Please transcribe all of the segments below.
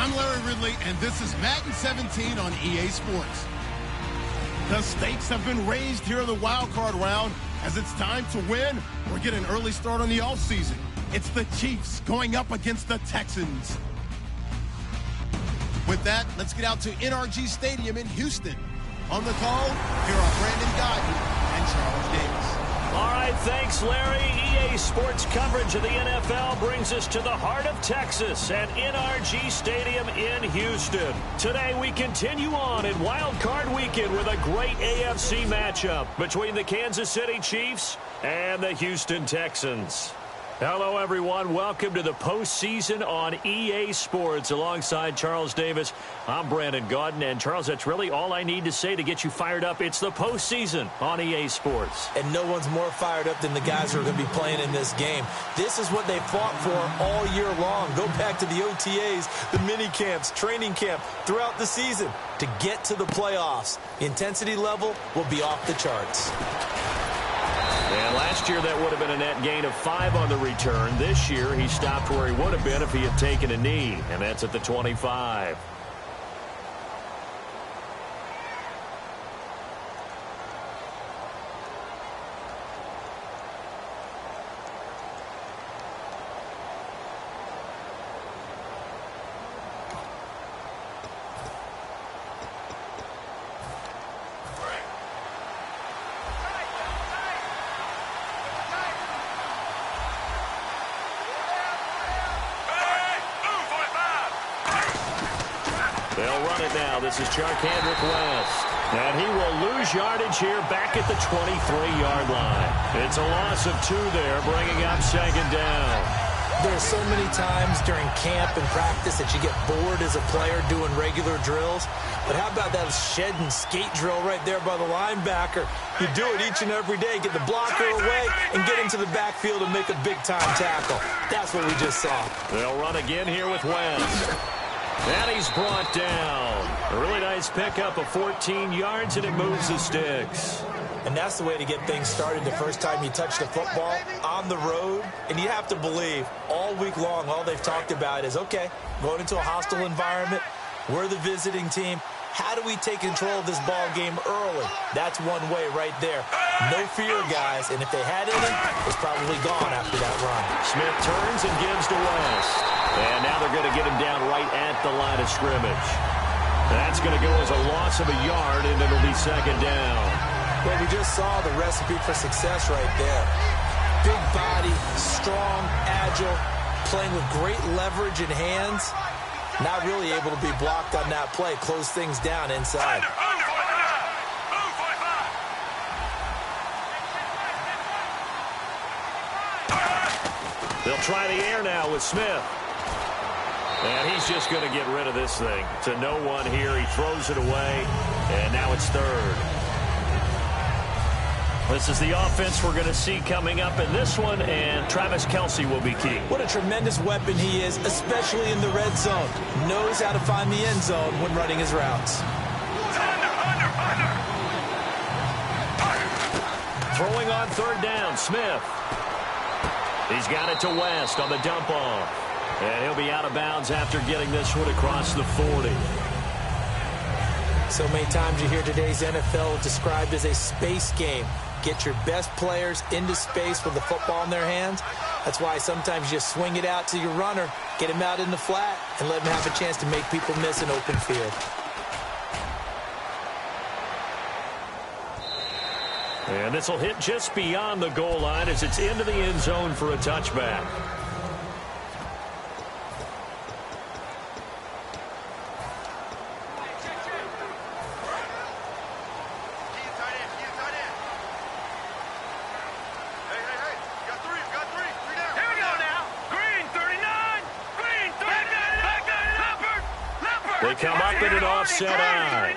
I'm Larry Ridley, and this is Madden 17 on EA Sports. The stakes have been raised here in the wild card round as it's time to win or get an early start on the offseason. It's the Chiefs going up against the Texans. With that, let's get out to NRG Stadium in Houston. On the call, here are Brandon Godden and Charles Davis. All right, thanks, Larry. EA Sports coverage of the NFL brings us to the heart of Texas at NRG Stadium in Houston. Today, we continue on in Wild Card Weekend with a great AFC matchup between the Kansas City Chiefs and the Houston Texans. Hello, everyone. Welcome to the postseason on EA Sports. Alongside Charles Davis, I'm Brandon Gaudin. And, Charles, that's really all I need to say to get you fired up. It's the postseason on EA Sports. And no one's more fired up than the guys who are going to be playing in this game. This is what they fought for all year long. Go back to the OTAs, the mini camps, training camp, throughout the season to get to the playoffs. The intensity level will be off the charts. And last year, that would have been a net gain of 5 on the return. This year, he stopped where he would have been if he had taken a knee, and that's at the 25. They'll run it now. This is Charkandrick West. And he will lose yardage here back at the 23-yard line. It's a loss of 2 there, bringing up second down. There's so many times during camp and practice that you get bored as a player doing regular drills. But how about that shed and skate drill right there by the linebacker? You do it each and every day. Get the blocker away and get into the backfield and make a big-time tackle. That's what we just saw. They'll run again here with West. And he's brought down. A really nice pickup of 14 yards, and it moves the sticks. And that's the way to get things started the first time you touch the football on the road. And you have to believe all week long, all they've talked about is, okay, going into a hostile environment, we're the visiting team. How do we take control of this ball game early? That's one way right there. No fear, guys. And if they had any, it's probably gone after that run. Smith turns and gives to West. And now they're going to get him down right at the line of scrimmage. That's going to go as a loss of a yard, and it'll be second down. Well, we just saw the recipe for success right there. Big body, strong, agile, playing with great leverage in hands. Not really able to be blocked on that play. Close things down inside. They'll try the air now with Smith. And he's just going to get rid of this thing. To no one here. He throws it away. And now it's third. This is the offense we're going to see coming up in this one, and Travis Kelce will be key. What a tremendous weapon he is, especially in the red zone. Knows how to find the end zone when running his routes. Throwing on third down, Smith. He's got it to West on the dump off. And he'll be out of bounds after getting this one across the 40. So many times you hear today's NFL described as a space game. Get your best players into space with the football in their hands. That's why sometimes you swing it out to your runner, get him out in the flat, and let him have a chance to make people miss an open field. And this will hit just beyond the goal line as it's into the end zone for a touchback. They come up in an offset eye.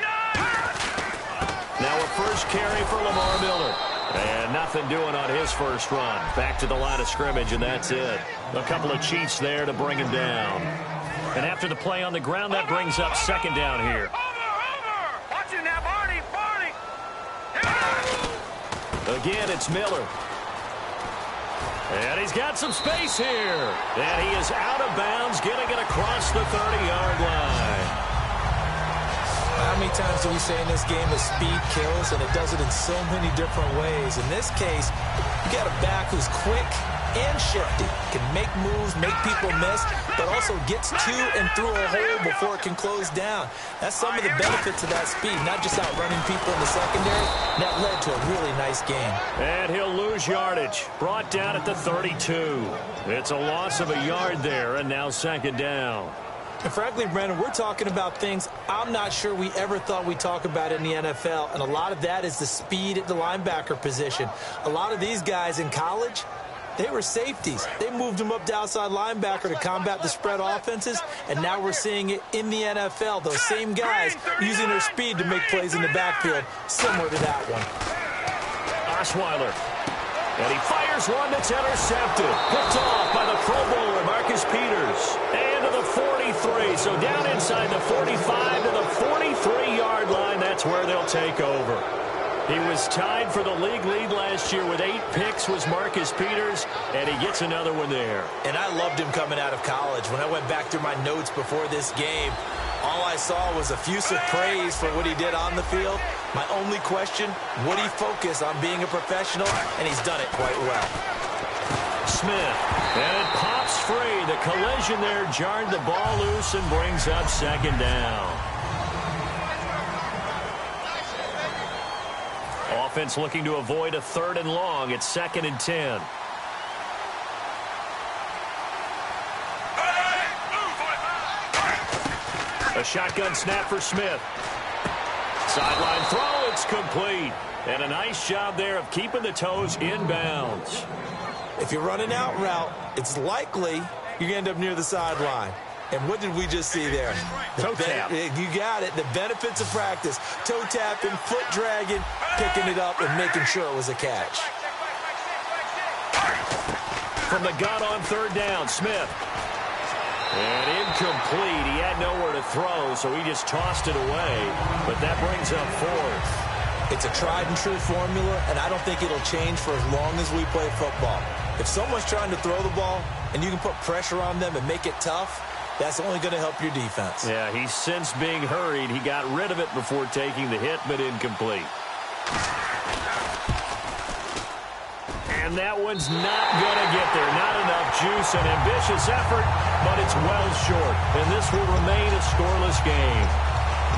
Now a first carry for Lamar Miller. And nothing doing on his first run. Back to the line of scrimmage, and that's it. A couple of Chiefs there to bring him down. And after the play on the ground, that brings up second down here. Watching now, Barney. Again, it's Miller. And he's got some space here. And he is out of bounds, getting it across the 30-yard line. How many times do we say in this game that speed kills, and it does it in so many different ways? In this case, you got a back who's quick and shifty, can make moves, make people miss, but also gets to and through a hole before it can close down. That's some of the benefits of that speed, not just outrunning people in the secondary. And that led to a really nice game. And he'll lose yardage. Brought down at the 32. It's a loss of a yard there, and now second down. And frankly, Brandon, we're talking about things I'm not sure we ever thought we'd talk about in the NFL, and a lot of that is the speed at the linebacker position. A lot of these guys in college, they were safeties. They moved them up to outside linebacker to combat the spread offenses, and now we're seeing it in the NFL. Those same guys using their speed to make plays in the backfield, similar to that one. Osweiler. And he fires one that's intercepted. Picked off by the Pro Bowler, Marcus Peters. And to the 43. So down inside the 45 to the 43-yard line. That's where they'll take over. He was tied for the league lead last year with 8 picks was Marcus Peters, and he gets another one there. And I loved him coming out of college. When I went back through my notes before this game, all I saw was effusive praise for what he did on the field. My only question, would he focus on being a professional? And he's done it quite well. Smith, and it pops free. The collision there jarred the ball loose and brings up second down. Offense looking to avoid a 3rd and long. It's 2nd and 10. A shotgun snap for Smith. Sideline throw, it's complete. And a nice job there of keeping the toes in bounds. If you're running out route, it's likely you're going to end up near the sideline. And what did we just see there? Toe tap. You got it. The benefits of practice. Toe tapping, foot dragging, picking it up, and making sure it was a catch. From the gun on 3rd down, Smith. And incomplete. He had nowhere to throw, so he just tossed it away. But that brings up 4th. It's a tried-and-true formula, and I don't think it'll change for as long as we play football. If someone's trying to throw the ball, and you can put pressure on them and make it tough, that's only going to help your defense. Yeah, he's since being hurried. He got rid of it before taking the hit, but incomplete. And that one's not going to get there. Not enough juice, an ambitious effort, but it's well short. And this will remain a scoreless game.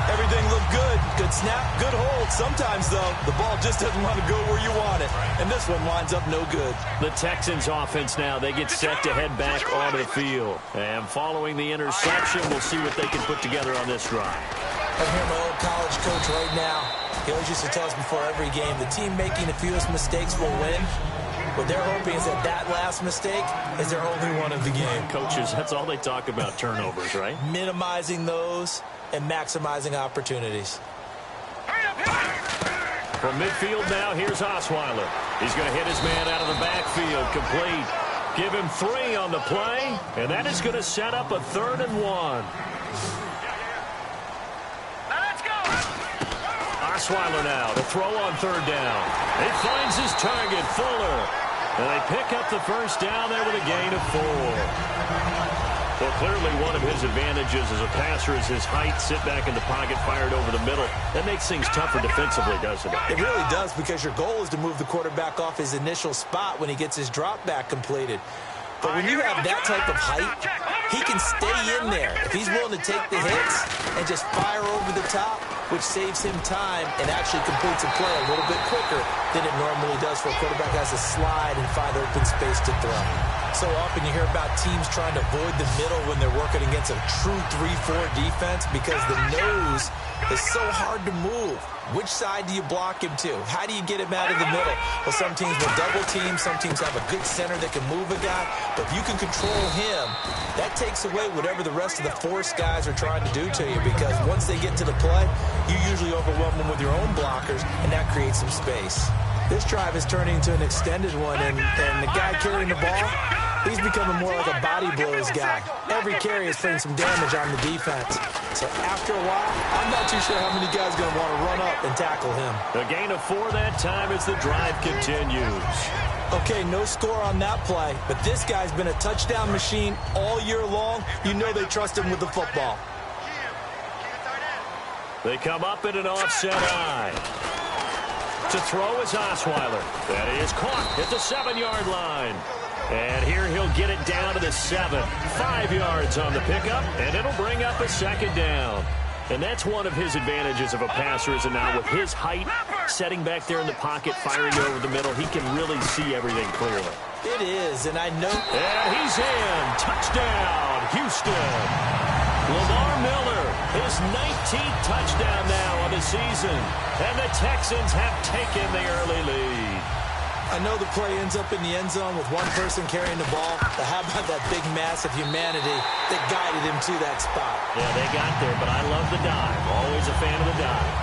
Everything looked good. Good snap, good hold. Sometimes, though, the ball just doesn't want to go where you want it. And this one winds up no good. The Texans offense now, they get set to head back onto the field. And following the interception, we'll see what they can put together on this drive. I'm here, my old college coach right now. He always used to tell us before every game, the team making the fewest mistakes will win. What they're hoping is that last mistake is their only one of the game. Coaches, that's all they talk about, turnovers, right? Minimizing those and maximizing opportunities. From midfield now, here's Osweiler. He's going to hit his man out of the backfield, complete. Give him 3 on the play, and that is going to set up a 3rd and 1. Osweiler now to throw on 3rd down. He finds his target, Fuller. And they pick up the first down there with a gain of 4. Well, clearly one of his advantages as a passer is his height. Sit back in the pocket, fired over the middle. That makes things tougher defensively, doesn't it? It really does, because your goal is to move the quarterback off his initial spot when he gets his drop back completed. But when you have that type of height, he can stay in there. If he's willing to take the hits and just fire over the top, which saves him time and actually completes a play a little bit quicker than it normally does for a quarterback who has to slide and find open space to throw. So often you hear about teams trying to avoid the middle when they're working against a true 3-4 defense because the nose is so hard to move. Which side do you block him to? How do you get him out of the middle? Well, some teams will double team. Some teams have a good center that can move a guy. But if you can control him, that takes away whatever the rest of the force guys are trying to do to you, because once they get to the play, you usually overwhelm them with your own blockers, and that creates some space. This drive is turning into an extended one, and the guy carrying the ball, he's becoming more like a body blows guy. Every carry is putting some damage on the defense. So after a while, I'm not too sure how many guys are going to want to run up and tackle him. A gain of 4 that time as the drive continues. Okay, no score on that play, but this guy's been a touchdown machine all year long. You know they trust him with the football. They come up in an offset eye. To throw is Osweiler. That is caught at the 7-yard line. And here he'll get it down to the 7. 5 yards on the pickup, and it'll bring up a second down. And that's one of his advantages of a passer, is now with his height, setting back there in the pocket, firing over the middle, he can really see everything clearly. It is, and I know. And he's in. Touchdown, Houston. Lamar Miller, his 19th touchdown now on the season. And the Texans have taken the early lead. I know the play ends up in the end zone with one person carrying the ball, but how about that big mass of humanity that guided him to that spot? Yeah, they got there, but I love the dive. Always a fan of the dive.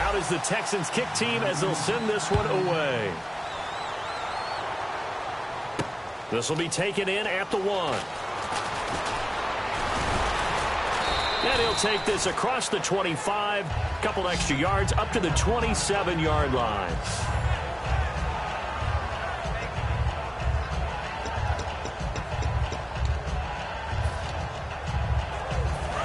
Out is the Texans kick team as they'll send this one away. This will be taken in at the 1. And he'll take this across the 25, couple extra yards, up to the 27-yard line.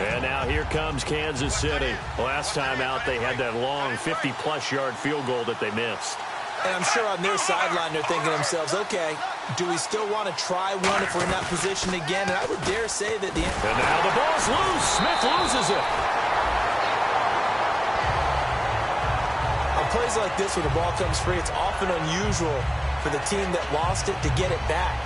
And now here comes Kansas City. Last time out, they had that long 50-plus yard field goal that they missed. And I'm sure on their sideline they're thinking to themselves, okay, do we still want to try one if we're in that position again? And I would dare say that the... And now the ball's loose. Smith loses it. On plays like this where the ball comes free, it's often unusual for the team that lost it to get it back.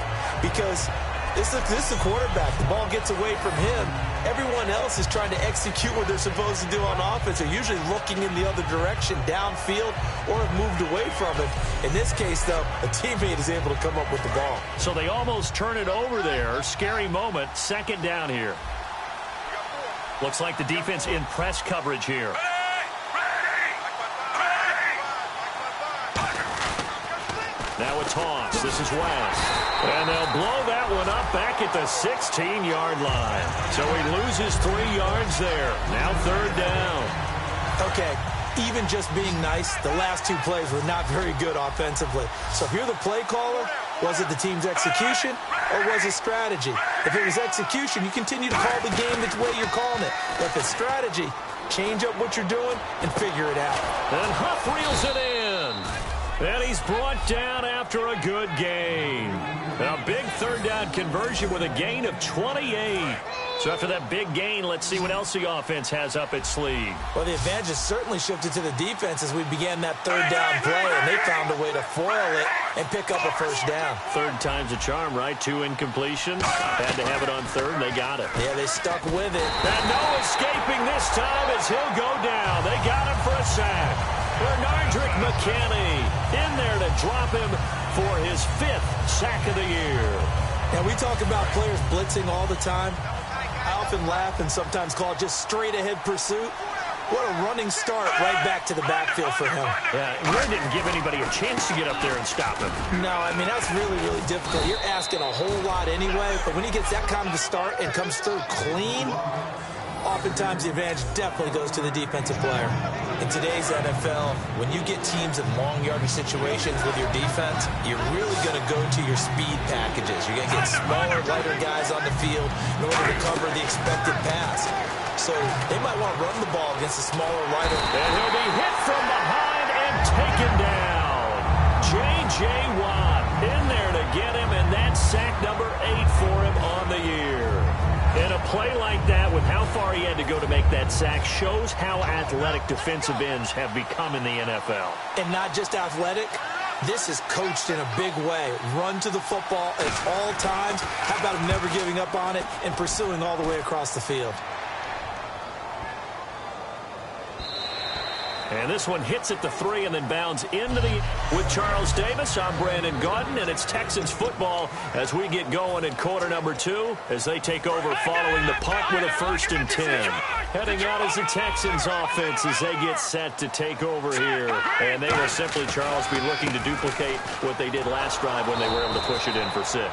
Because this is the quarterback. The ball gets away from him. Everyone else is trying to execute what they're supposed to do on offense. They're usually looking in the other direction, downfield, or have moved away from it. In this case, though, a teammate is able to come up with the ball. So they almost turn it over there. Scary moment. Second down here. Looks like the defense in press coverage here. Now a toss. This is West. And they'll blow that one up back at the 16-yard line. So he loses 3 yards there. Now third down. Okay, even just being nice, the last 2 plays were not very good offensively. So if you're the play caller, was it the team's execution or was it strategy? If it was execution, you continue to call the game the way you're calling it. If it's strategy, change up what you're doing and figure it out. And Huff reels it in. And he's brought down after a good gain. A big third down conversion with a gain of 28. So after that big gain, let's see what else the offense has up its sleeve. Well, the advantage has certainly shifted to the defense as we began that third down play, and they found a way to foil it and pick up a first down. Third time's a charm, right? 2 incompletions. Had to have it on third, and they got it. Yeah, they stuck with it. And no escaping this time as he'll go down. They got him for a sack. Bernardrick McKinney in there to drop him for his 5th sack of the year. Now, we talk about players blitzing all the time. I often laugh and sometimes call it just straight-ahead pursuit. What a running start right back to the backfield for him. Yeah, Ware didn't give anybody a chance to get up there and stop him. No, I mean, that's really, really difficult. You're asking a whole lot anyway, but when he gets that kind of a start and comes through clean, oftentimes the advantage definitely goes to the defensive player. In today's NFL, when you get teams in long yardage situations with your defense, you're really going to go to your speed packages. You're going to get smaller, lighter guys on the field in order to cover the expected pass. So they might want to run the ball against a smaller, lighter. And he'll be hit from behind and taken down. J.J. Watt in there to get him, and that's sack number 8 for him on the year. And a play like that, with how far he had to go to make that sack, shows how athletic defensive ends have become in the NFL. And not just athletic, this is coached in a big way. Run to the football at all times. How about him never giving up on it and pursuing all the way across the field? And this one hits at the 3 and then bounds into the... With Charles Davis, I'm Brandon Gaudin, and it's Texans football as we get going in quarter number 2 as they take over following the punt with a 1st and 10. Heading out is the Texans offense as they get set to take over here. And they will simply, Charles, be looking to duplicate what they did last drive when they were able to push it in for 6.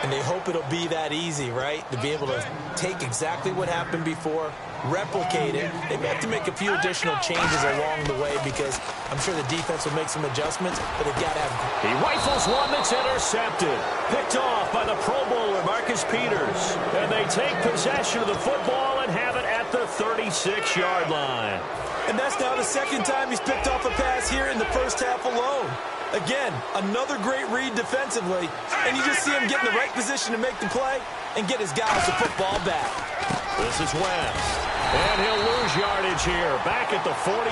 And they hope it'll be that easy, right? To be able to take exactly what happened before, replicate it. They may have to make a few additional changes along the way because I'm sure the defense will make some adjustments, but they've got to have... He rifles one that's intercepted. Picked off by the Pro Bowler, Marcus Peters. And they take possession of the football and have it at the 36-yard line. And that's now the second time he's picked off a pass here in the first half alone. Again, another great read defensively, and you just see him get in the right position to make the play and get his guys the football back. This is West, and he'll lose yardage here, back at the 41.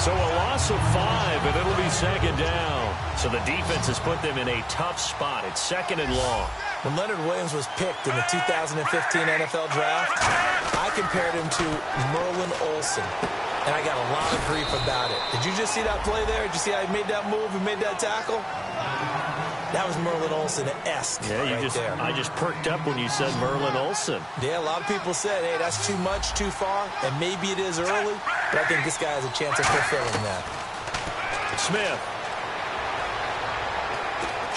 So a loss of 5, and it'll be second down. So the defense has put them in a tough spot. It's second and long. When Leonard Williams was picked in the 2015 NFL Draft, I compared him to Merlin Olsen. And I got a lot of grief about it. Did you just see that play there? Did you see how he made that move and made that tackle? That was Merlin Olsen-esque there. I just perked up when you said Merlin Olsen. Yeah, a lot of people said, hey, that's too much, too far, and maybe it is early, but I think this guy has a chance of fulfilling that. Smith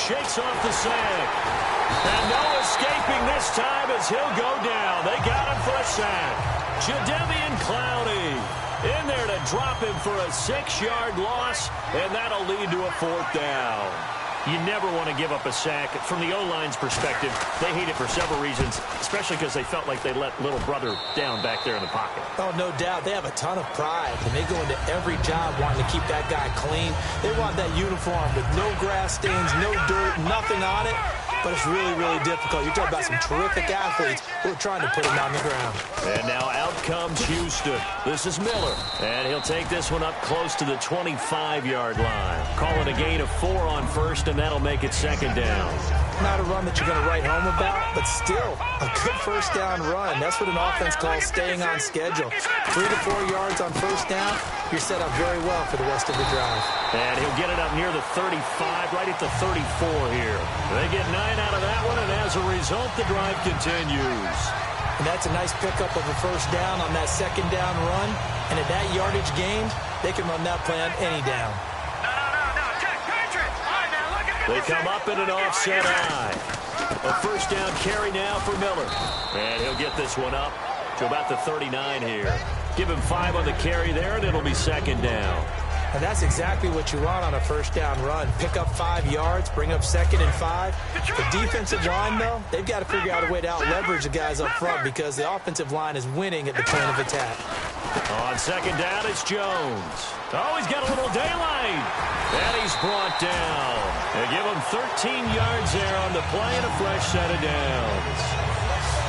shakes off the sack. And no escaping this time as he'll go down. They got him for a sack. Jadeveon Clowney in there to drop him for a 6-yard loss, and that'll lead to a 4th down. You never want to give up a sack. From the O-line's perspective, they hate it for several reasons, especially because they felt like they let little brother down back there in the pocket. Oh, no doubt. They have a ton of pride, and they go into every job wanting to keep that guy clean. They want that uniform with no grass stains, no dirt, nothing on it. But it's really, really difficult. You're talking about some terrific athletes who are trying to put him on the ground. And now out comes Houston. This is Miller. And he'll take this one up close to the 25-yard line. Calling a gain of 4 on first, and that'll make it second down. Not a run that you're going to write home about, but still a good first down run. That's what an offense calls staying on schedule. 3 to 4 yards on first down, you're set up very well for the rest of the drive. And he'll get it up near the 35, right at the 34 here. They get 9 out of that one, and as a result, the drive continues. And that's a nice pickup of a first down on that second down run. And at that yardage gained, they can run that play on any down. They come up in an offset eye. A first down carry now for Miller. And he'll get this one up to about the 39 here. Give him 5 on the carry there, and it'll be second down. And that's exactly what you want on a first down run. Pick up 5 yards, bring up second and 5. The defensive line, though, they've got to figure out a way to out-leverage the guys up front because the offensive line is winning at the point of attack. On second down, it's Jones. Oh, he's got a little daylight. And he's brought down. They give him 13 yards there on the play and a fresh set of downs.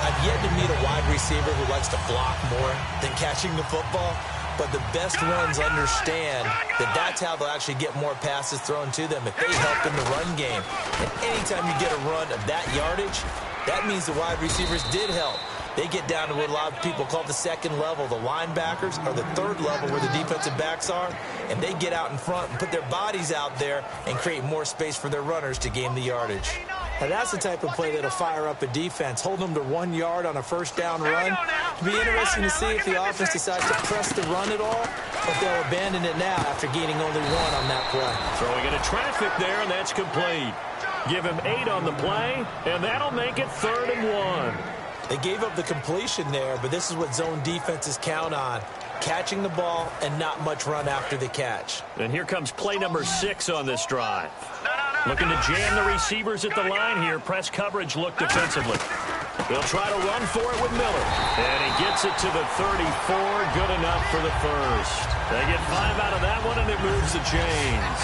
I've yet to meet a wide receiver who likes to block more than catching the football. But the best ones understand that that's how they'll actually get more passes thrown to them if they help in the run game. And anytime you get a run of that yardage, that means the wide receivers did help. They get down to what a lot of people call the second level. The linebackers are the third level where the defensive backs are, and they get out in front and put their bodies out there and create more space for their runners to gain the yardage. Now that's the type of play that'll fire up a defense. Hold them to 1 yard on a first down run. It'll be interesting to see if the offense decides to press the run at all, or if they'll abandon it now after gaining only 1 on that play. Throwing into traffic there, and that's complete. Give him 8 on the play, and that'll make it 3rd and 1. They gave up the completion there, but this is what zone defenses count on. Catching the ball and not much run after the catch. And here comes play number 6 on this drive. Looking to jam the receivers at the line here. Press coverage look defensively. They'll try to run for it with Miller. And he gets it to the 34. Good enough for the first. They get 5 out of that one, and it moves the chains.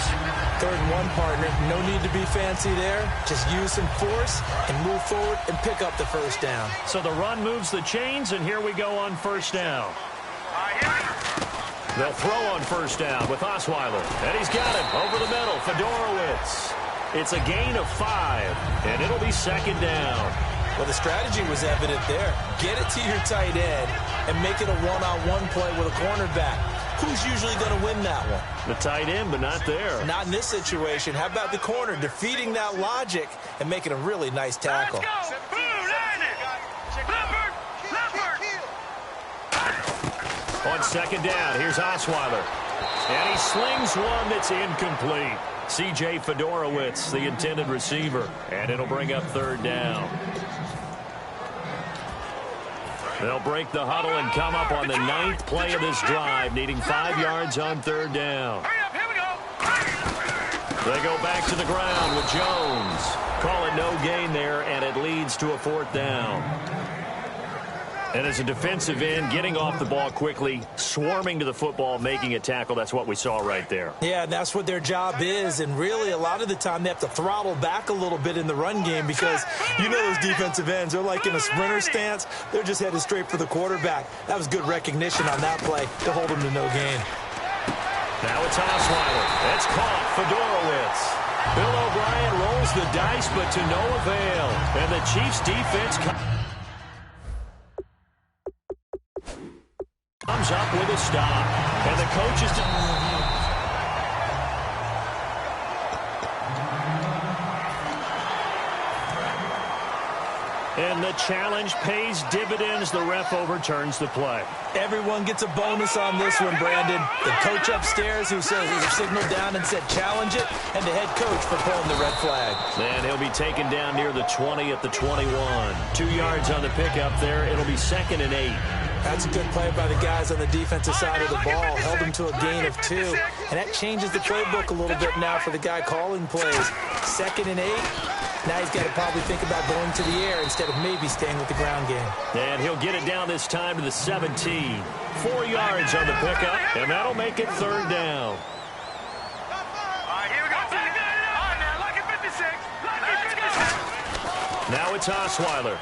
3rd and 1, partner. No need to be fancy there. Just use some force and move forward and pick up the first down. So the run moves the chains, and here we go on first down. They'll throw on first down with Osweiler. And he's got it over the middle. Fedorowicz. It's a gain of 5, and it'll be second down. Well, the strategy was evident there. Get it to your tight end and make it a one-on-one play with a cornerback. Who's usually going to win that one? The tight end, but not there. Not in this situation. How about the corner defeating that logic and making a really nice tackle? Let's go. On second down, here's Osweiler. And he slings one that's incomplete. C.J. Fedorowicz, the intended receiver. And it'll bring up third down. They'll break the huddle and come up on the 9th play of this drive, needing 5 yards on third down. They go back to the ground with Jones. Call it no gain there, and it leads to a 4th down. And as a defensive end, getting off the ball quickly, swarming to the football, making a tackle, that's what we saw right there. Yeah, and that's what their job is. And really, a lot of the time, they have to throttle back a little bit in the run game because you know those defensive ends, they're like in a sprinter stance. They're just headed straight for the quarterback. That was good recognition on that play to hold them to no gain. Now it's Osweiler. It's caught. Fedorowicz. Bill O'Brien rolls the dice, but to no avail. And the Chiefs' defense comes up with a stop. And the coaches... And the challenge pays dividends. The ref overturns the play. Everyone gets a bonus on this one, Brandon. The coach upstairs who signaled down and said challenge it, and the head coach for pulling the red flag. And he'll be taken down near the 20 at the 21. 2 yards on the pickup there. It'll be 2nd and 8. That's a good play by the guys on the defensive side of the ball. Held them to a gain of 2. And that changes the playbook a little bit now for the guy calling plays. 2nd and 8. Now he's got to probably think about going to the air instead of maybe staying with the ground game. And he'll get it down this time to the 17. 4 yards on the pickup, and that'll make it 3rd down. All right, here we go. On now, lucky 56. Lucky 56. Now it's Osweiler.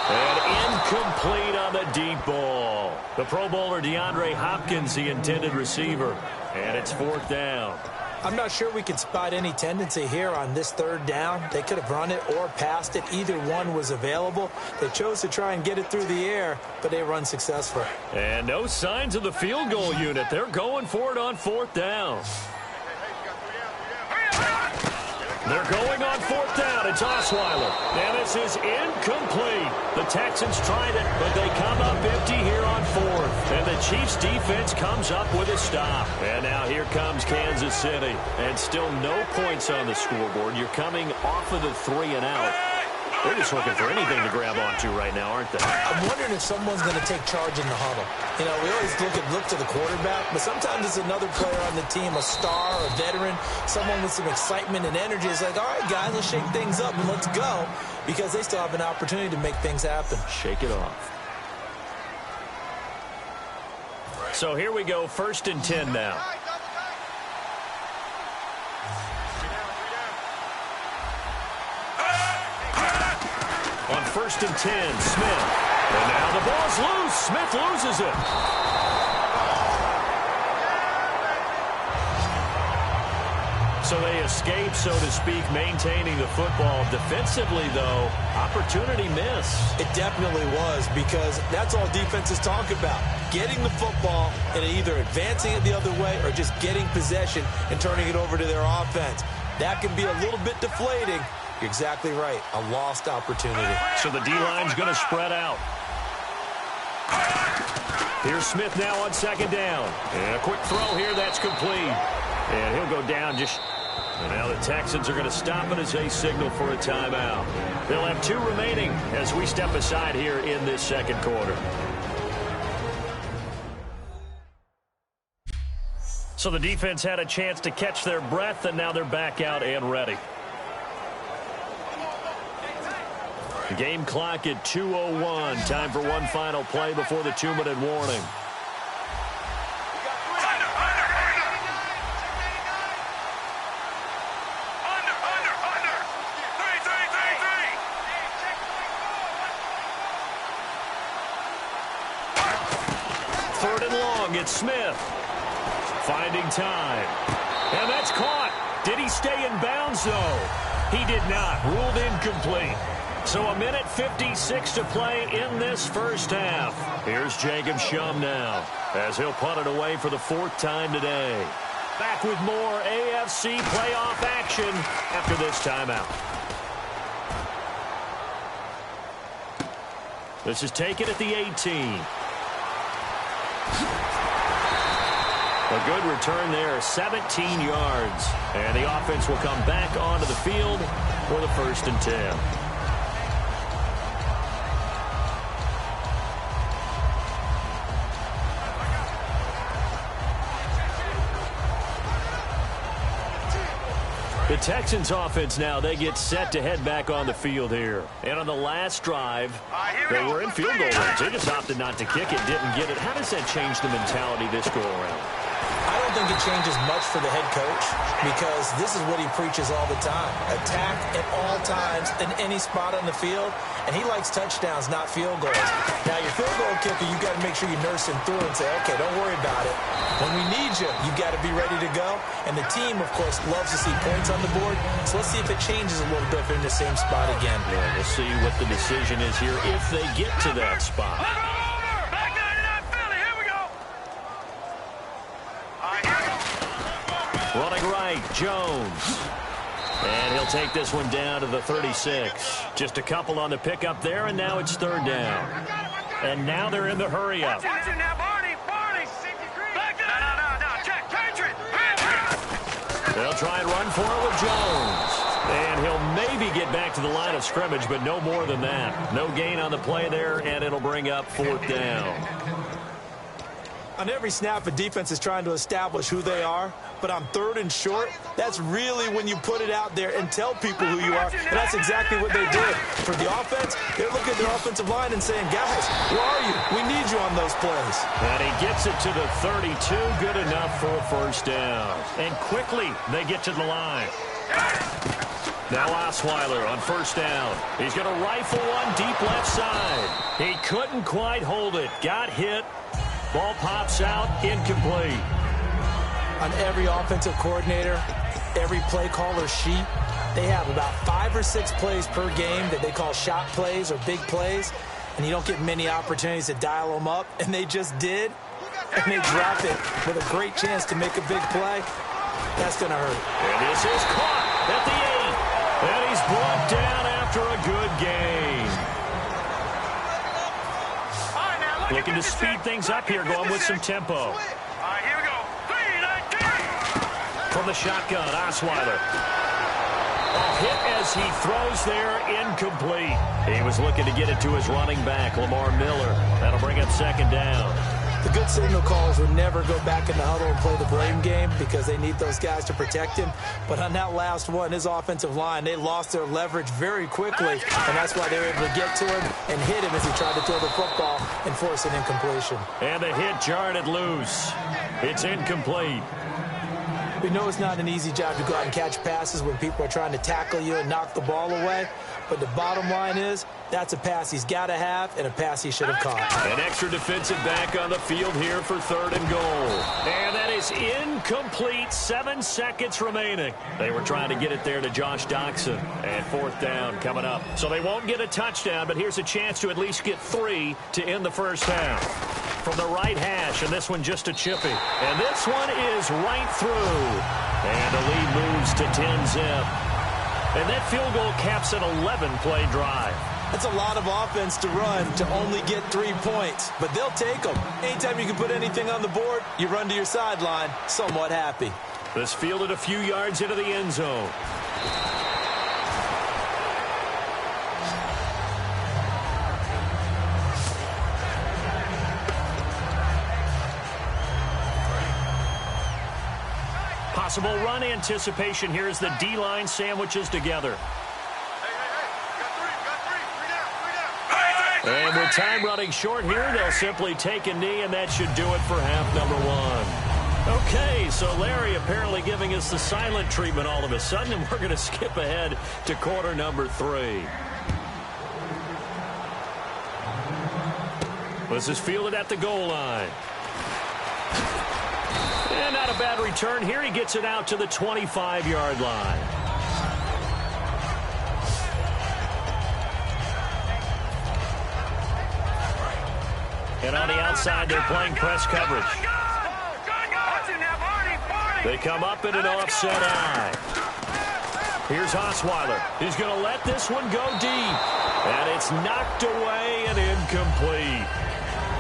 And incomplete on the deep ball. The Pro Bowler DeAndre Hopkins, the intended receiver. And it's 4th down. I'm not sure we can spot any tendency here on this 3rd down. They could have run it or passed it. Either one was available. They chose to try and get it through the air, but they were unsuccessful. And no signs of the field goal unit. They're going for it on 4th down. They're going on 4th down. It's Osweiler. And this is incomplete. The Texans tried it, but they come up empty here on 4th. And the Chiefs' defense comes up with a stop. And now here comes Kansas City. And still no points on the scoreboard. You're coming off of the 3 and out. They're just looking for anything to grab onto right now, aren't they? I'm wondering if someone's going to take charge in the huddle. You know, we always look to the quarterback, but sometimes it's another player on the team, a star, a veteran, someone with some excitement and energy. It's like, all right, guys, let's shake things up and let's go, because they still have an opportunity to make things happen. Shake it off. So here we go, 1st and 10 now. On 1st and 10, Smith. And now the ball's loose. Smith loses it. So they escape, so to speak, maintaining the football. Defensively, though, opportunity miss. It definitely was, because that's all defenses talk about. Getting the football and either advancing it the other way or just getting possession and turning it over to their offense. That can be a little bit deflating. You're exactly right. A lost opportunity. So the D-line's going to spread out. Here's Smith now on 2nd down. And a quick throw here. That's complete. And he'll go down just... And now the Texans are going to stop it as they signal for a timeout. They'll have 2 remaining as we step aside here in this 2nd quarter. So the defense had a chance to catch their breath, and now they're back out and ready. Game clock at 2:01. Time for one final play before the 2-minute warning. Third and long, it's Smith. Finding time. And that's caught. Did he stay in bounds, though? He did not. Ruled incomplete. So a minute 56 to play in this first half. Here's Jacob Shum now, as he'll punt it away for the 4th time today. Back with more AFC playoff action after this timeout. This is taken at the 18. A good return there, 17 yards. And the offense will come back onto the field for the 1st and 10. The Texans offense now, they get set to head back on the field here. And on the last drive, they were in field goal range. They just opted not to kick it, didn't get it. How does that change the mentality this go around? I don't think it changes much for the head coach because this is what he preaches all the time. Attack at all times in any spot on the field, and he likes touchdowns, not field goals. Now, your field goal kicker, you got to make sure you nurse him through and say, okay, don't worry about it. When we need you, you got to be ready to go. And the team, of course, loves to see points on the board. So let's see if it changes a little bit if they're in the same spot again. Yeah, we'll see what the decision is here if they get to that spot. Running right, Jones. And he'll take this one down to the 36. Just a couple on the pickup there, and now it's 3rd down. And now they're in the hurry-up. They'll try and run for it with Jones. And he'll maybe get back to the line of scrimmage, but no more than that. No gain on the play there, and it'll bring up 4th down. On every snap, a defense is trying to establish who they are, but on 3rd and short, that's really when you put it out there and tell people who you are, and that's exactly what they did. For the offense, they're looking at their offensive line and saying, guys, where are you? We need you on those plays. And he gets it to the 32, good enough for a 1st down. And quickly, they get to the line. Now Osweiler on 1st down. He's going to rifle one deep left side. He couldn't quite hold it. Got hit. Ball pops out, incomplete. On every offensive coordinator, every play caller sheet, they have about 5 or 6 plays per game that they call shot plays or big plays, and you don't get many opportunities to dial them up, and they just did, and they drop it with a great chance to make a big play. That's going to hurt. And this is caught at the 8, and he's brought down after a good game. Looking to speed things up here, going with some tempo. All right, here we go. 3, 19. From the shotgun, Osweiler. A hit as he throws there, incomplete. He was looking to get it to his running back, Lamar Miller. That'll bring up 2nd down. The good signal callers would never go back in the huddle and play the blame game because they need those guys to protect him. But on that last one, his offensive line, they lost their leverage very quickly, and that's why they were able to get to him and hit him as he tried to throw the football and force an incompletion. And the hit jarred it loose. It's incomplete. We know it's not an easy job to go out and catch passes when people are trying to tackle you and knock the ball away. But the bottom line is, that's a pass he's got to have and a pass he should have caught. An extra defensive back on the field here for 3rd and goal. And that is incomplete. 7 seconds remaining. They were trying to get it there to Josh Doxson. And 4th down coming up. So they won't get a touchdown, but here's a chance to at least get 3 to end the 1st half. From the right hash, and this one just a chippy. And this one is right through. And the lead moves to 10-zip. And that field goal caps an 11-play drive. That's a lot of offense to run to only get 3 points, but they'll take them. Anytime you can put anything on the board, you run to your sideline somewhat happy. This fielded a few yards into the end zone. Possible run anticipation here as the D-line sandwiches together. And with time running short here, they'll simply take a knee, and that should do it for half number 1. Okay, so Larry apparently giving us the silent treatment all of a sudden, and we're going to skip ahead to quarter number 3. This is fielded at the goal line. And not a bad return here. He gets it out to the 25-yard line. And on the outside, they're playing press coverage. They come up in an offset eye. Here's Osweiler. He's going to let this one go deep. And it's knocked away and incomplete.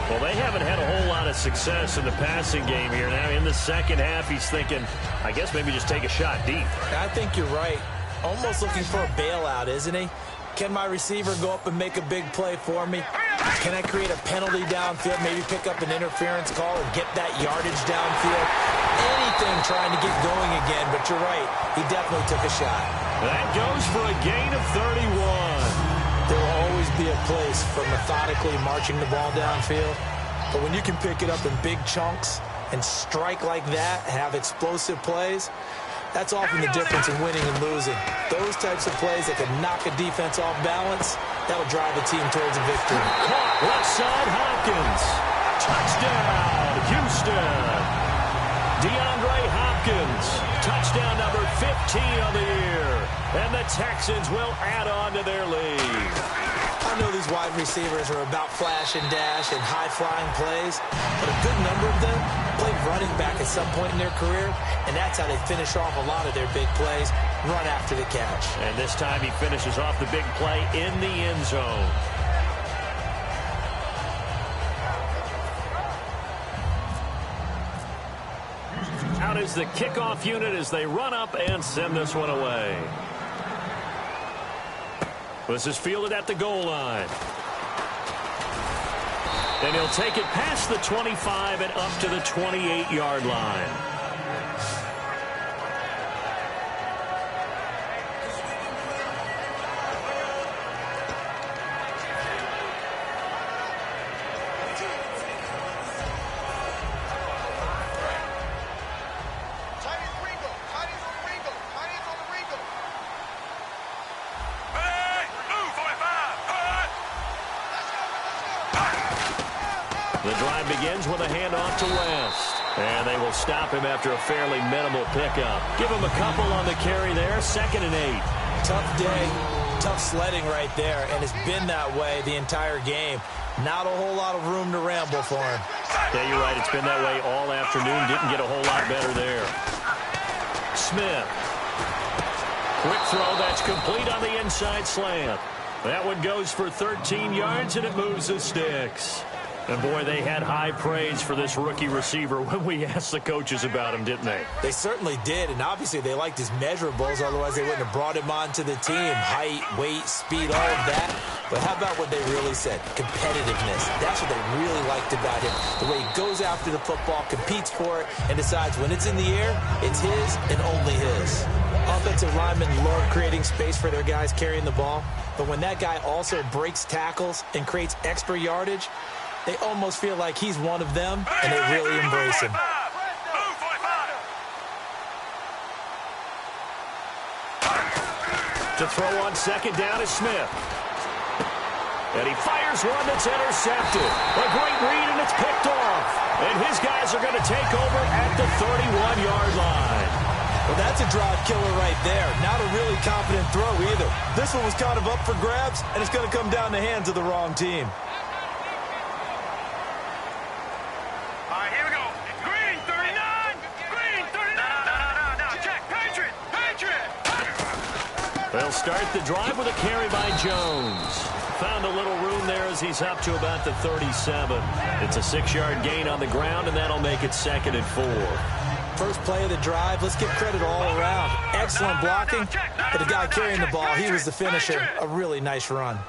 Well, they haven't had a whole lot of success in the passing game here. Now, in the second half, he's thinking, I guess maybe just take a shot deep. I think you're right. Almost looking for a bailout, isn't he? Can my receiver go up and make a big play for me? Can I create a penalty downfield, maybe pick up an interference call and get that yardage downfield? Anything trying to get going again, but you're right. He definitely took a shot. That goes for a gain of 31. There will always be a place for methodically marching the ball downfield. But when you can pick it up in big chunks and strike like that, have explosive plays, that's often the difference in winning and losing. Those types of plays that can knock a defense off balance, that'll drive a team towards a victory. Caught left side Hopkins. Touchdown, Houston. DeAndre Hopkins, touchdown number 15 on the year. And the Texans will add on to their lead. I know these wide receivers are about flash and dash and high-flying plays, but a good number of them played running back at some point in their career, and that's how they finish off a lot of their big plays, run after the catch. And this time he finishes off the big play in the end zone. Out is the kickoff unit as they run up and send this one away. This is fielded at the goal line. And he'll take it past the 25 and up to the 28-yard line. The drive begins with a handoff to West. And they will stop him after a fairly minimal pickup. Give him a couple on the carry there, 2nd and 8. Tough day, tough sledding right there, and it's been that way the entire game. Not a whole lot of room to ramble for him. Yeah, you're right. It's been that way all afternoon. Didn't get a whole lot better there. Smith. Quick throw that's complete on the inside slant. That one goes for 13 yards, and it moves the sticks. And, boy, they had high praise for this rookie receiver when we asked the coaches about him, didn't they? They certainly did, and obviously they liked his measurables. Otherwise, they wouldn't have brought him onto the team. Height, weight, speed, all of that. But how about what they really said? Competitiveness. That's what they really liked about him. The way he goes after the football, competes for it, and decides when it's in the air, it's his and only his. Offensive linemen love creating space for their guys carrying the ball. But when that guy also breaks tackles and creates extra yardage, they almost feel like he's one of them, and they really embrace him. To throw on 2nd down is Smith. And he fires one that's intercepted. A great read, and it's picked off. And his guys are going to take over at the 31-yard line. Well, that's a drive killer right there. Not a really confident throw either. This one was kind of up for grabs, and it's going to come down the hands of the wrong team. They'll start the drive with a carry by Jones. Found a little room there as he's up to about the 37. It's a 6-yard gain on the ground, and that'll make it 2nd and 4. First play of the drive, let's give credit all around. Excellent blocking, but the guy carrying the ball, he was the finisher. A really nice run.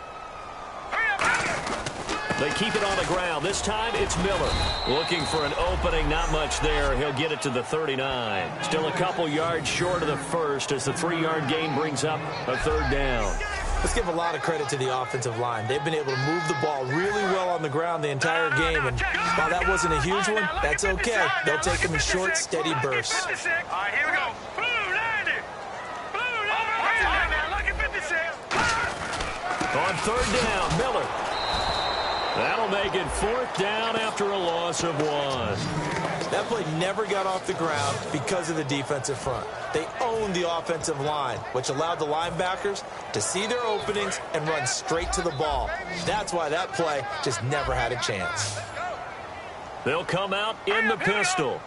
They keep it on the ground. This time it's Miller. Looking for an opening, not much there. He'll get it to the 39. Still a couple yards short of the first as the 3-yard gain brings up a 3rd down. Let's give a lot of credit to the offensive line. They've been able to move the ball really well on the ground the entire game. And while that wasn't a huge one, that's okay. They'll take them in short, steady bursts. All right, here we go. Blue, 90. Blue, 90. Lucky 56. On 3rd down, Miller. That'll make it 4th down after a loss of 1. That play never got off the ground because of the defensive front. They owned the offensive line, which allowed the linebackers to see their openings and run straight to the ball. That's why that play just never had a chance. They'll come out in the pistol.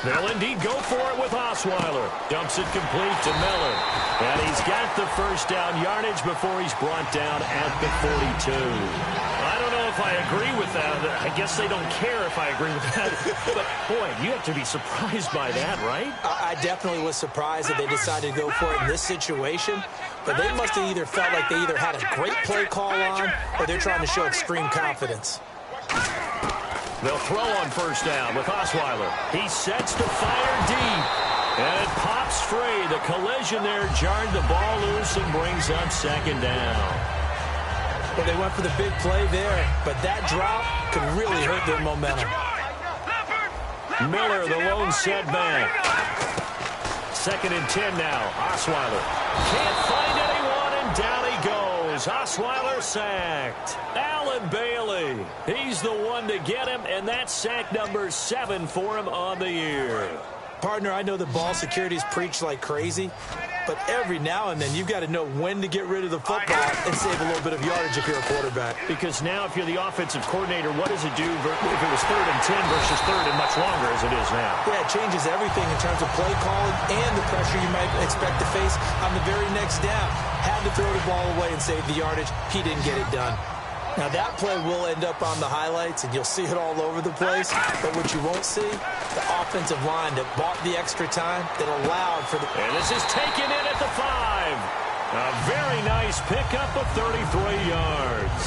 They'll indeed go for it with Osweiler. Dumps it complete to Miller. And he's got the first down yardage before he's brought down at the 42. I don't know if I agree with that. I guess they don't care if I agree with that. But, boy, you have to be surprised by that, right? I definitely was surprised that they decided to go for it in this situation. But they must have either felt like they either had a great play call on or they're trying to show extreme confidence. They'll throw on first down with Osweiler. He sets to fire deep. And it pops free. The collision there jarred the ball loose and brings up second down. Well, they went for the big play there, but that drop could really hurt their momentum. Miller, the lone setback. 2nd and 10 now. Osweiler can't find anyone, and down he goes. Osweiler sacked. Allen Bailey, he's the one to get him, and that's sack number 7 for him on the year. Partner, I know the ball security is preached like crazy, but every now and then you've got to know when to get rid of the football and save a little bit of yardage if you're a quarterback. Because now if you're the offensive coordinator, what does it do if it was 3rd and 10 versus 3rd and much longer as it is now? Yeah, it changes everything in terms of play calling and the pressure you might expect to face on the very next down. Had to throw the ball away and save the yardage. He didn't get it done. Now, that play will end up on the highlights, and you'll see it all over the place. But what you won't see, the offensive line that bought the extra time, that allowed for the... And this is taken in at the 5. A very nice pickup of 33 yards.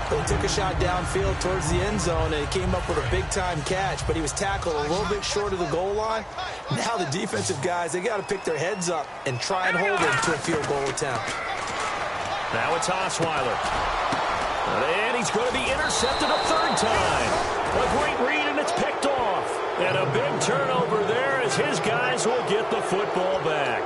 They took a shot downfield towards the end zone, and it came up with a big-time catch, but he was tackled a little bit short of the goal line. Now the defensive guys, they got to pick their heads up and try and hold him to a field goal attempt. Now it's Osweiler. And he's going to be intercepted a 3rd time. A great read, and it's picked off. And a big turnover there as his guys will get the football back.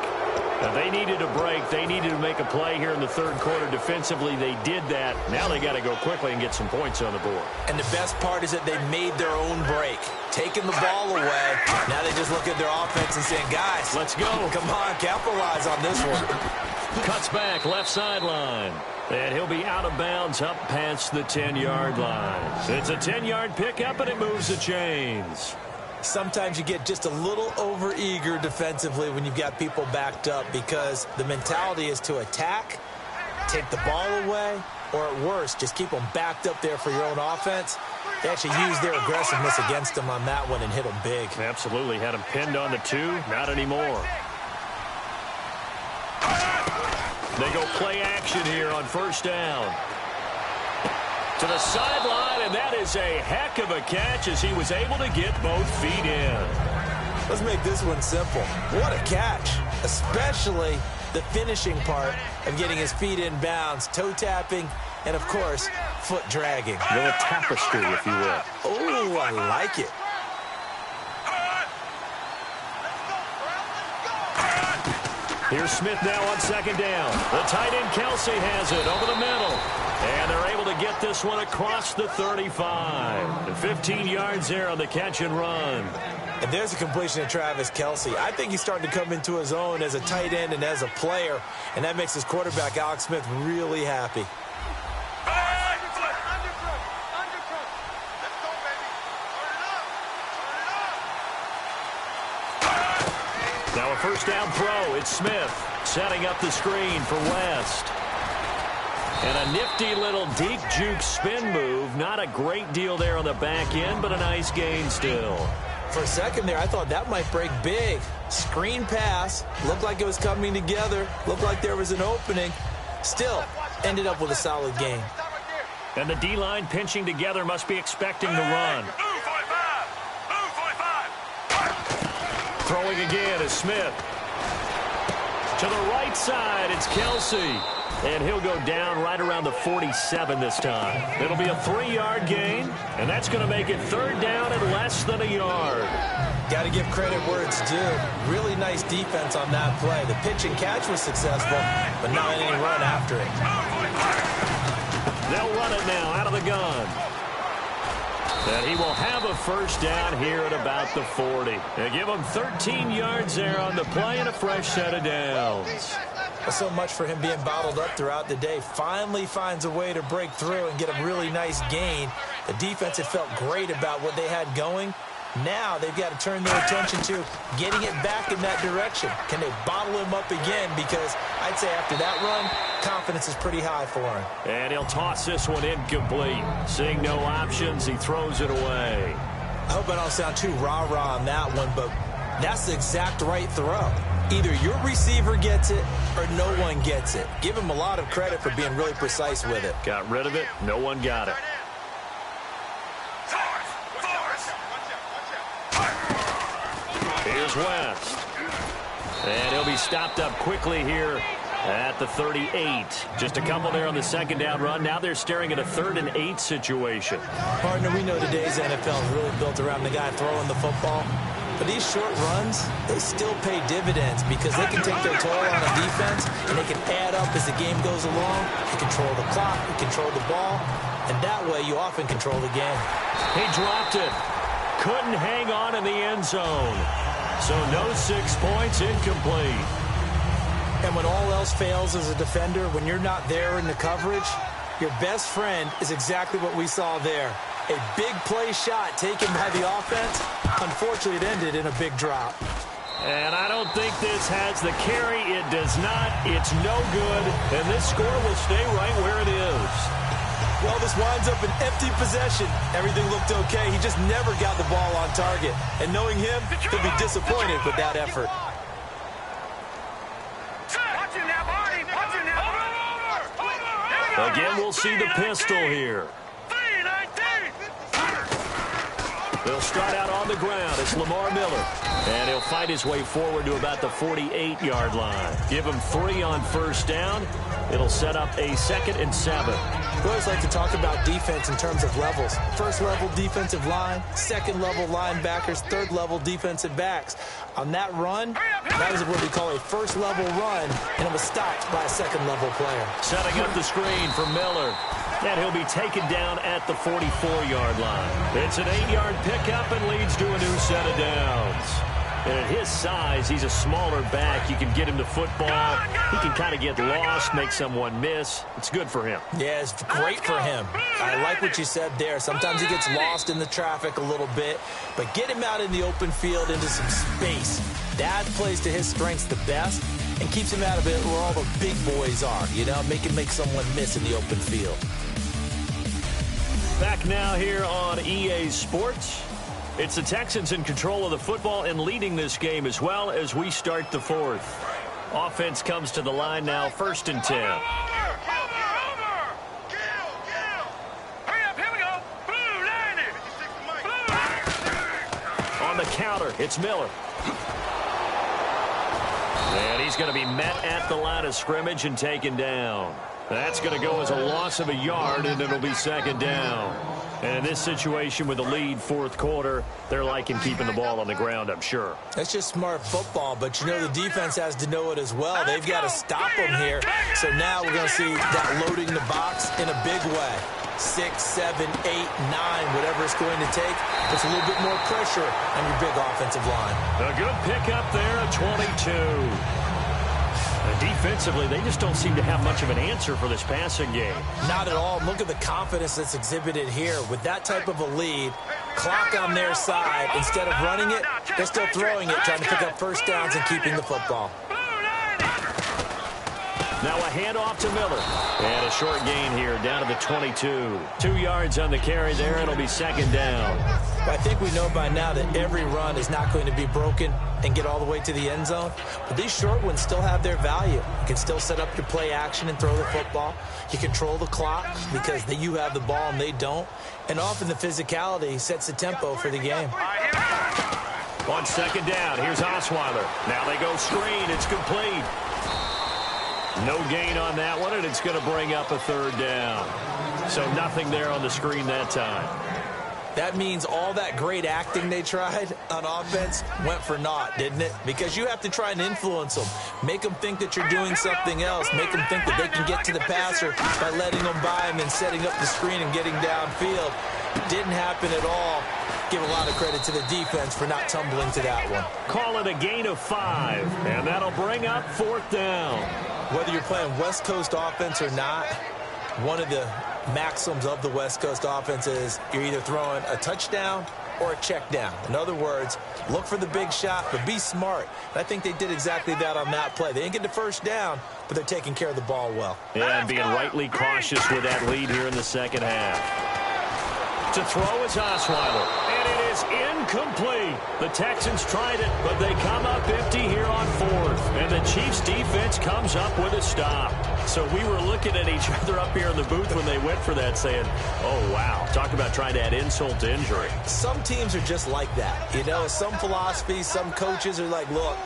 Now, they needed a break. They needed to make a play here in the 3rd quarter. Defensively, they did that. Now they got to go quickly and get some points on the board. And the best part is that they made their own break. Taking the ball away. Now they just look at their offense and saying, guys, let's go. Come on, capitalize on this one. Cuts back, left sideline. And he'll be out of bounds up past the 10-yard line. It's a 10-yard pickup, and it moves the chains. Sometimes you get just a little over-eager defensively when you've got people backed up because the mentality is to attack, take the ball away, or at worst, just keep them backed up there for your own offense. They actually used their aggressiveness against them on that one and hit them big. Absolutely. Had him pinned on the 2. Not anymore. They go play action here on first down. To the sideline, and that is a heck of a catch as he was able to get both feet in. Let's make this one simple. What a catch, especially the finishing part of getting his feet in bounds, toe tapping, and, of course, foot dragging. A little tapestry, if you will. Oh, I like it. Here's Smith now on 2nd down. The tight end Kelsey has it over the middle. And they're able to get this one across the 35. And 15 yards there on the catch and run. And there's a completion to Travis Kelsey. I think he's starting to come into his own as a tight end and as a player. And that makes his quarterback, Alex Smith, really happy. Now a first down throw. It's Smith setting up the screen for West. And a nifty little deep juke spin move. Not a great deal there on the back end, but a nice gain still. For a second there, I thought that might break big. Screen pass. Looked like it was coming together. Looked like there was an opening. Still, ended up with a solid gain. And the D-line pinching together must be expecting the run. Throwing again is Smith. To the right side, it's Kelsey. And he'll go down right around the 47 this time. It'll be a 3-yard gain, and that's going to make it 3rd down and less than a yard. Got to give credit where it's due. Really nice defense on that play. The pitch and catch was successful, but not any run after it. They'll run it now out of the gun. And he will have a first down here at about the 40. They give him 13 yards there on the play and a fresh set of downs. So much for him being bottled up throughout the day. Finally finds a way to break through and get a really nice gain. The defense had felt great about what they had going, Now they've got to turn their attention to getting it back in that direction. Can they bottle him up again? Because I'd say after that run, confidence is pretty high for him. And he'll toss this one incomplete. Seeing no options, he throws it away. I hope I don't sound too rah-rah on that one, but that's the exact right throw. Either your receiver gets it or no one gets it. Give him a lot of credit for being really precise with it. Got rid of it. No one got it. Here's West. And he'll be stopped up quickly here at the 38. Just a couple there on the second down run. Now they're staring at a 3rd and 8 situation. Partner, we know today's NFL is really built around the guy throwing the football. But these short runs, they still pay dividends because they can take their toll on a defense and they can add up as the game goes along. You control the clock, you control the ball, and that way you often control the game. He dropped it. Couldn't hang on in the end zone. So no 6 points, incomplete. And when all else fails as a defender, when you're not there in the coverage, your best friend is exactly what we saw there. A big play shot taken by the offense. Unfortunately, it ended in a big drop. And I don't think this has the carry. It does not. It's no good. And this score will stay right where it is. Well, this winds up an empty possession. Everything looked okay. He just never got the ball on target. And knowing him, he'll be disappointed with that effort. Again, we'll see the pistol here. They'll start out on the ground. It's Lamar Miller. And he'll fight his way forward to about the 48-yard line. Give him 3 on first down. It'll set up a 2nd and 7. We always like to talk about defense in terms of levels. First-level defensive line, second-level linebackers, third-level defensive backs. On that run, that was what we call a first-level run, and it was stopped by a second-level player. Setting up the screen for Miller. And he'll be taken down at the 44-yard line. It's an 8-yard pickup and leads to a new set of downs. And at his size, he's a smaller back. You can get him to football. He can kind of get lost, make someone miss. It's good for him. Yeah, it's great for him. I like what you said there. Sometimes he gets lost in the traffic a little bit, but get him out in the open field into some space. That plays to his strengths the best and keeps him out of it where all the big boys are, you know, make someone miss in the open field. Back now here on EA Sports. It's the Texans in control of the football and leading this game as well as we start the 4th. Offense comes to the line now, 1st and 10. On the counter, it's Miller. And he's going to be met at the line of scrimmage and taken down. That's going to go as a loss of a yard, and it'll be 2nd down. And in this situation with the lead 4th quarter, they're liking keeping the ball on the ground, I'm sure. That's just smart football, but you know the defense has to know it as well. They've got to stop them here. So now we're going to see that loading the box in a big way. 6, 7, 8, 9, whatever it's going to take. Puts a little bit more pressure on your big offensive line. A good pickup there at 22. Defensively, they just don't seem to have much of an answer for this passing game. Not at all. Look at the confidence that's exhibited here. With that type of a lead, clock on their side, instead of running it, they're still throwing it, trying to pick up first downs and keeping the football. Now a handoff to Miller. And a short gain here down to the 22. 2 yards on the carry there. It'll be 2nd down. I think we know by now that every run is not going to be broken and get all the way to the end zone. But these short ones still have their value. You can still set up your play action and throw the football. You control the clock because you have the ball and they don't. And often the physicality sets the tempo for the game. On 2nd down, here's Osweiler. Now they go screen. It's complete. No gain on that one, and it's going to bring up a 3rd down. So nothing there on the screen that time. That means all that great acting they tried on offense went for naught, didn't it? Because you have to try and influence them. Make them think that you're doing something else. Make them think that they can get to the passer by letting them by him and setting up the screen and getting downfield. It didn't happen at all. Give a lot of credit to the defense for not tumbling to that one. Call it a gain of 5, and that'll bring up 4th down. Whether you're playing West Coast offense or not, one of the maxims of the West Coast offense is you're either throwing a touchdown or a check down. In other words, look for the big shot, but be smart. And I think they did exactly that on that play. They didn't get the first down, but they're taking care of the ball well. Yeah, and being rightly cautious with that lead here in the second half. To throw is Osweiler, and it is incomplete. The Texans tried it, but they come up empty here on fourth, and the Chiefs' defense comes up with a stop. So we were looking at each other up here in the booth when they went for that, saying, oh, wow, talk about trying to add insult to injury. Some teams are just like that. You know, some philosophies, some coaches are like, look,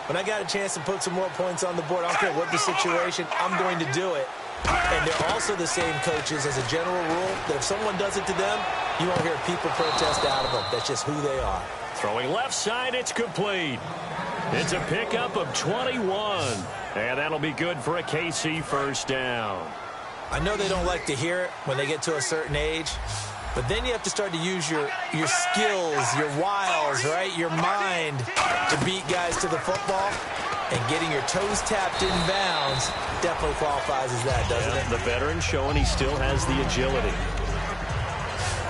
when I got a chance to put some more points on the board, I don't care what the situation, I'm going to do it. And they're also the same coaches as a general rule that if someone does it to them, you won't hear people protest out of them. That's just who they are. Throwing left side, it's complete. It's a pickup of 21. And that'll be good for a KC first down. I know they don't like to hear it when they get to a certain age, but then you have to start to use your skills, your wiles, right, your mind to beat guys to the football. And getting your toes tapped in bounds definitely qualifies as that, doesn't it? The veteran showing he still has the agility.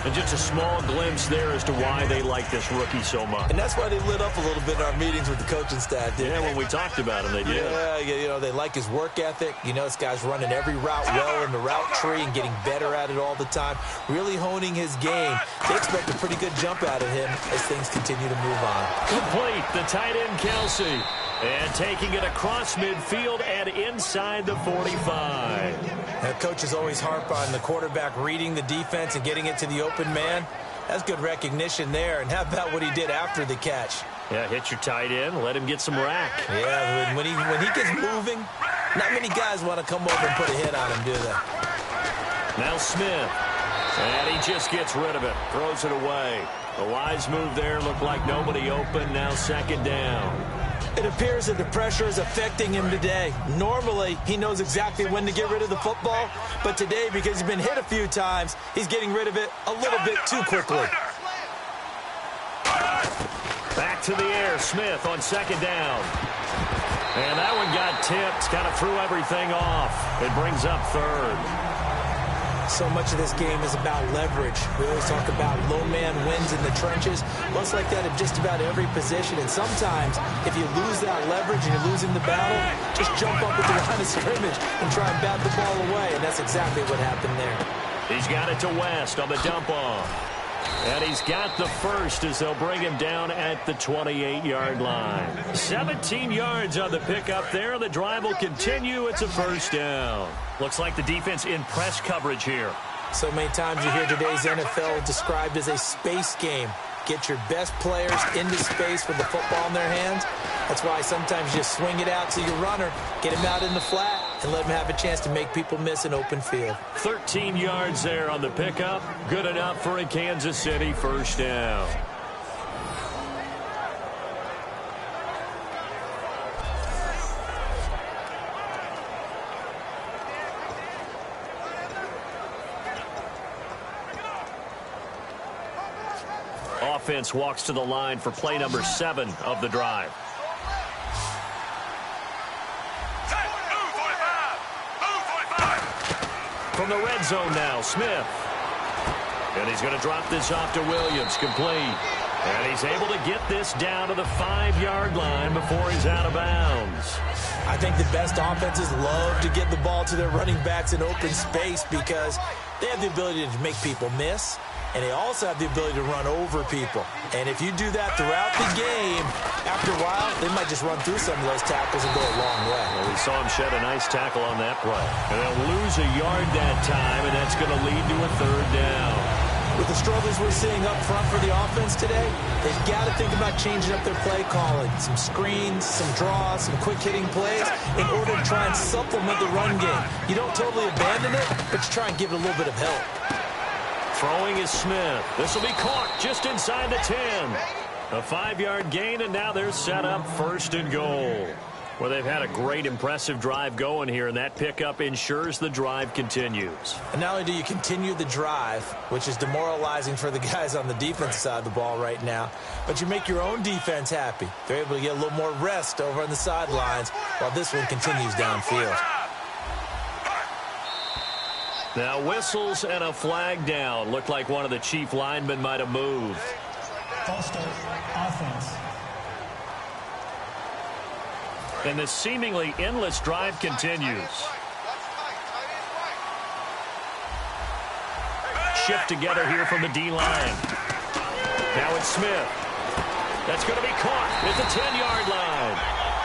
And just a small glimpse there as to why they like this rookie so much. And that's why they lit up a little bit in our meetings with the coaching staff, didn't they? When we talked about him, they did. Yeah, you know, they like his work ethic. You know, this guy's running every route well in the route tree and getting better at it all the time, really honing his game. They expect a pretty good jump out of him as things continue to move on. Complete, the tight end Kelsey. And taking it across midfield and inside the 45. Now, coaches always harp on the quarterback reading the defense and getting it to the open man. That's good recognition there. And how about what he did after the catch? Yeah, hit your tight end, let him get some rack. Yeah, when he gets moving, not many guys want to come over and put a hit on him, do they? Now Smith. And he just gets rid of it, throws it away. A wise move there, looked like nobody open, now second down. It appears that the pressure is affecting him today. Normally, he knows exactly when to get rid of the football, but today, because he's been hit a few times, he's getting rid of it a little bit too quickly. Back to the air, Smith on second down. And that one got tipped, kind of threw everything off. It brings up third. So much of this game is about leverage. We always talk about low man wins in the trenches. Much like that in just about every position. And sometimes, if you lose that leverage and you're losing the battle, just jump up at the line of scrimmage and try and bat the ball away. And that's exactly what happened there. He's got it to West on the dump off. And he's got the first as they'll bring him down at the 28-yard line. 17 yards on the pickup there. The drive will continue. It's a first down. Looks like the defense in press coverage here. So many times you hear today's NFL described as a space game. Get your best players into space with the football in their hands. That's why sometimes you swing it out to your runner, get him out in the flat, and let him have a chance to make people miss an open field. 13 yards there on the pickup. Good enough for a Kansas City first down. Offense walks to the line for play number 7 of the drive. From the red zone now, Smith. And he's going to drop this off to Williams, complete. And he's able to get this down to the 5-yard line before he's out of bounds. I think the best offenses love to get the ball to their running backs in open space because they have the ability to make people miss. And they also have the ability to run over people. And if you do that throughout the game, after a while, they might just run through some of those tackles and go a long way. Well, we saw him shed a nice tackle on that play. And they'll lose a yard that time, and that's going to lead to a third down. With the struggles we're seeing up front for the offense today, they've got to think about changing up their play calling. Some screens, some draws, some quick-hitting plays in order to try and supplement the run game. You don't totally abandon it, but you try and give it a little bit of help. Throwing is Smith. This will be caught just inside the 10. A 5-yard gain, and now they're set up first and goal. Well, they've had a great, impressive drive going here, and that pickup ensures the drive continues. And not only do you continue the drive, which is demoralizing for the guys on the defense side of the ball right now, but you make your own defense happy. They're able to get a little more rest over on the sidelines while this one continues downfield. Now whistles and a flag down. Looked like one of the chief linemen might have moved. False start, offense. And the seemingly endless drive continues. Shift together here from the D-line. Now it's Smith. That's going to be caught at the 10-yard line.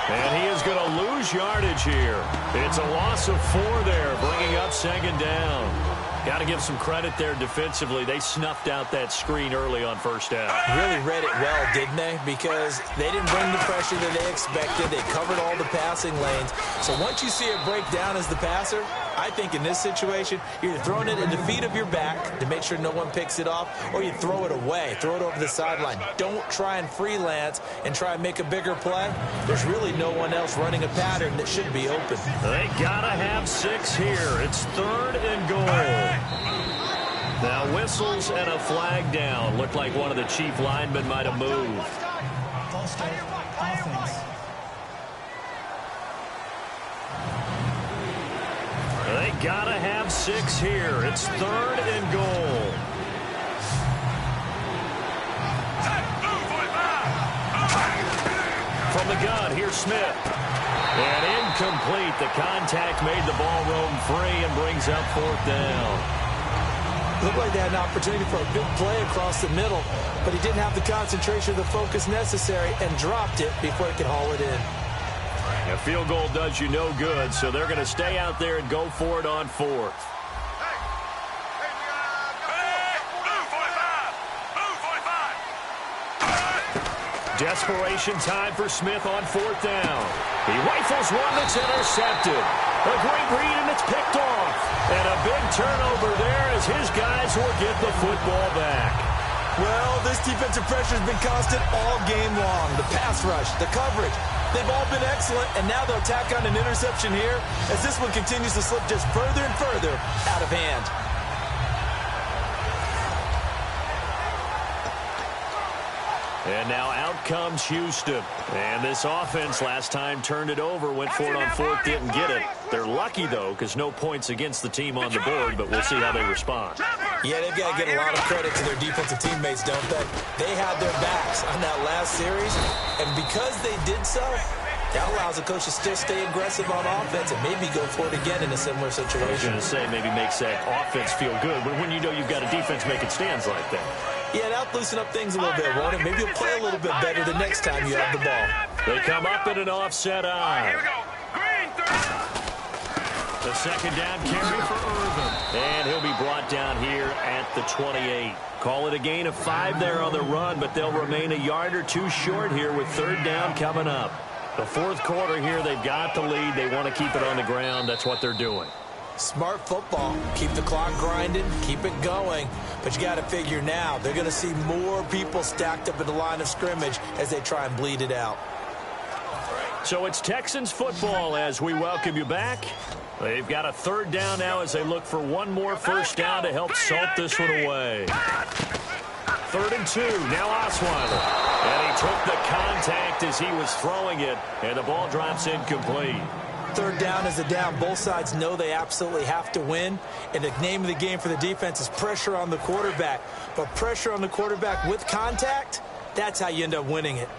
And he is going to lose yardage here. It's a loss of 4 there, bringing up second down. Got to give some credit there defensively. They snuffed out that screen early on first down. Really read it well, didn't they? Because they didn't bring the pressure that they expected. They covered all the passing lanes. So once you see it break down as the passer, I think in this situation, you're either throwing it in the feet of your back to make sure no one picks it off, or you throw it away, throw it over the sideline. Don't try and freelance and try and make a bigger play. There's really no one else running a pattern that should be open. They got to have 6 here. It's 3rd and goal. Now whistles and a flag down. Looked like one of the chief linemen might have moved. False start, offense. They got to have 6 here. It's 3rd and goal. From the gun, here's Smith. And incomplete. The contact made the ball roam free and brings up 4th down. Looked like they had an opportunity for a big play across the middle, but he didn't have the concentration or the focus necessary and dropped it before he could haul it in. A field goal does you no good, so they're going to stay out there and go for it on 4th. Desperation time for Smith on 4th down. He rifles one that's intercepted. A great read, and it's picked off. And a big turnover there as his guys will get the football back. Well, this defensive pressure has been constant all game long. The pass rush, the coverage, they've all been excellent, and now they'll tack on an interception here as this one continues to slip just further and further out of hand. And now out comes Houston. And this offense last time turned it over, went for it on 4th, didn't get it. They're lucky, though, because no points against the team on the board, but we'll see how they respond. Yeah, they've got to get a lot of credit to their defensive teammates, don't they? They had their backs on that last series, and because they did so, that allows the coach to still stay aggressive on offense and maybe go for it again in a similar situation. I was going to say maybe makes that offense feel good, but when you know you've got a defense making stands like that. Yeah, that'll loosen up things a little bit, won't it? Maybe you'll play a little bit better the next time you have the ball. They come up in an offset eye. Here we go. Green, 30. The second down carry for Irvin. And he'll be brought down here at the 28. Call it a gain of 5 there on the run, but they'll remain a yard or 2 short here with 3rd down coming up. The 4th quarter here, they've got the lead. They want to keep it on the ground. That's what they're doing. Smart football. Keep the clock grinding, keep it going. But you got to figure now, they're going to see more people stacked up at the line of scrimmage as they try and bleed it out. So it's Texans football as we welcome you back. They've got a 3rd down now as they look for one more first down to help salt this one away. 3rd and 2, now Osweiler. And he took the contact as he was throwing it, and the ball drops incomplete. 3rd down is a down. Both sides know they absolutely have to win. And the name of the game for the defense is pressure on the quarterback. But pressure on the quarterback with contact, that's how you end up winning it.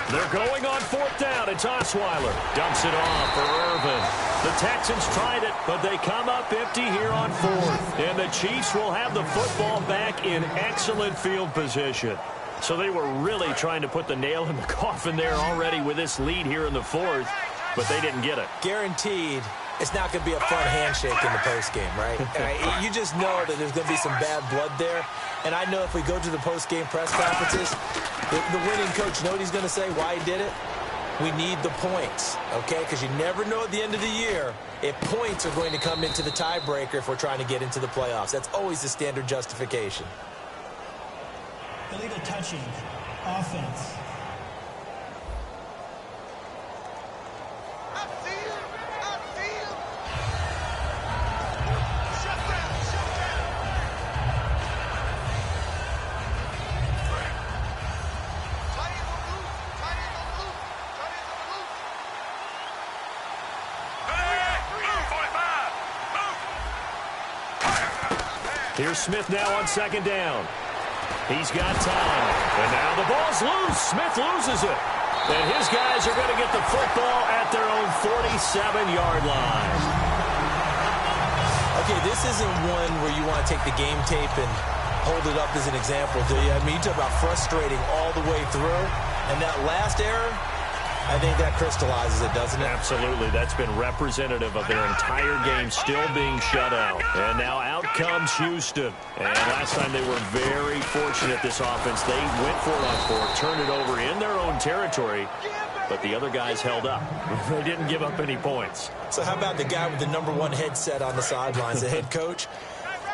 They're going on 4th down. It's Osweiler. Dumps it off for Irvin. The Texans tried it, but they come up empty here on 4th. And the Chiefs will have the football back in excellent field position. So they were really trying to put the nail in the coffin there already with this lead here in the 4th, but they didn't get it. Guaranteed it's not going to be a fun handshake in the postgame, right? You just know that there's going to be some bad blood there. And I know if we go to the postgame press conferences, the winning coach, you know what he's going to say, why he did it? We need the points, okay? Because you never know at the end of the year if points are going to come into the tiebreaker if we're trying to get into the playoffs. That's always the standard justification. Illegal touching, offense. Here's Smith now on second down. He's got time. And now the ball's loose. Smith loses it. And his guys are going to get the football at their own 47-yard line. Okay, this isn't one where you want to take the game tape and hold it up as an example, do you? I mean, you talk about frustrating all the way through. And that last error, I think that crystallizes it, doesn't it? Absolutely. That's been representative of their entire game still being shut out. And now out comes Houston. And last time they were very fortunate, this offense. They went for it on fourth, turned it over in their own territory, but the other guys held up. They didn't give up any points. So how about the guy with the #1 headset on the sidelines, the head coach?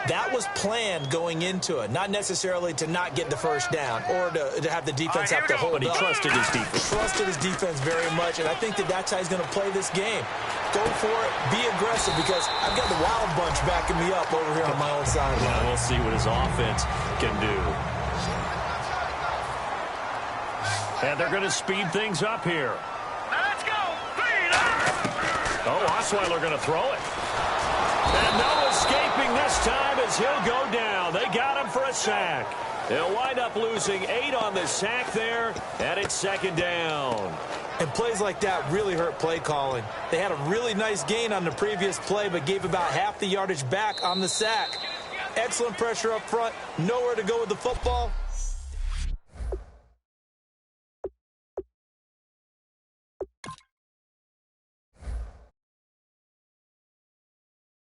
That was planned going into it, not necessarily to not get the first down or to have the defense have to hold up. But he trusted his defense. Trusted his defense very much, and I think that's how he's going to play this game. Go for it, be aggressive, because I've got the wild bunch backing me up over here on my own sideline. Yeah, we'll see what his offense can do. And they're going to speed things up here. Let's go. Oh, Osweiler going to throw it. And no escaping this time as he'll go down. They got him for a sack. They'll wind up losing 8 on the sack there, and it's second down. And plays like that really hurt play calling. They had a really nice gain on the previous play, but gave about half the yardage back on the sack. Excellent pressure up front, nowhere to go with the football.